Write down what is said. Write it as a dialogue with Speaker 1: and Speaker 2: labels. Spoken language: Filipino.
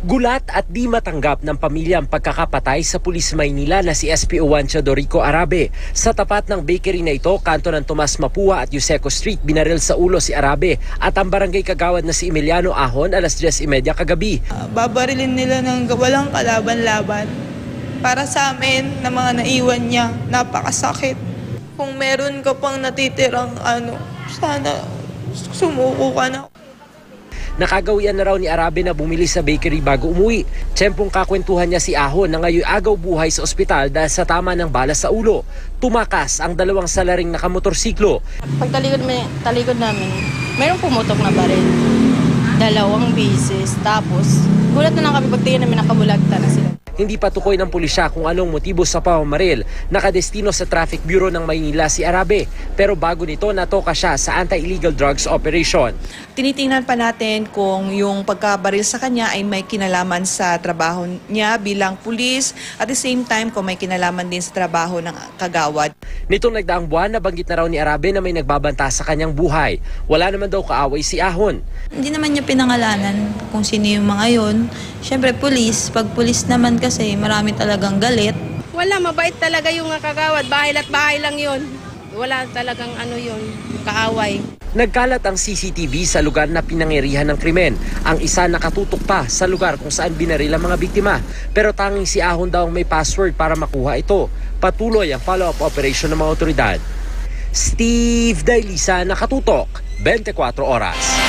Speaker 1: Gulat at di matanggap ng pamilya ang pagkakapatay sa Pulis Maynila na si SPO1 Teodorico Arabe. Sa tapat ng bakery na ito, kanto ng Tomas Mapua at Yuseco Street, binaril sa ulo si Arabe at ang barangay kagawad na si Emiliano Ahon alas 10:30 kagabi.
Speaker 2: Babarilin nila ng walang kalaban-laban. Para sa amin, na mga naiwan niya, napakasakit. Kung meron ka pang natitirang sana sumuko ka na.
Speaker 1: Nakagawian na raw ni Arabe na bumili sa bakery bago umuwi. Tiyempong kakwentuhan niya si Ahon na ngayon agaw buhay sa ospital dahil sa tama ng bala sa ulo. Tumakas ang dalawang salaring nakamotorsiklo.
Speaker 3: Talikod namin, mayroong pumutok na baril. 2 beses. Tapos, gulat na lang kami pagtingin namin nakabulagta na sila.
Speaker 1: Hindi patukoy ng pulisya kung anong motibo sa pamamaril. Nakadestino sa Traffic Bureau ng Maynila si Arabe. Pero bago nito, natoka siya sa Anti-Illegal Drugs Operation.
Speaker 4: Tinitingnan pa natin kung yung pagkabaril sa kanya ay may kinalaman sa trabaho niya bilang pulis. At the same time, kung may kinalaman din sa trabaho ng kagawad.
Speaker 1: Nitong nagdaang buwan, nabanggit na raw ni Arabe na may nagbabanta sa kanyang buhay. Wala naman daw kaaway si Ahon.
Speaker 2: Hindi naman niya pinangalanan kung sino yung mga yon. Siyempre, pulis. Pag pulis naman kasi, marami talagang galit.
Speaker 3: Wala, mabait talaga yung kagawad. Bahay at bahay lang yun. Wala talagang yun, kaaway.
Speaker 1: Nagkalat ang CCTV sa lugar na pinangirihan ng krimen. Ang isa nakatutok pa sa lugar kung saan binaril ang mga biktima. Pero tanging si Ahon daw ang may password para makuha ito. Patuloy ang follow-up operation ng mga otoridad. Steve Dailisa, Nakatutok, 24 Oras.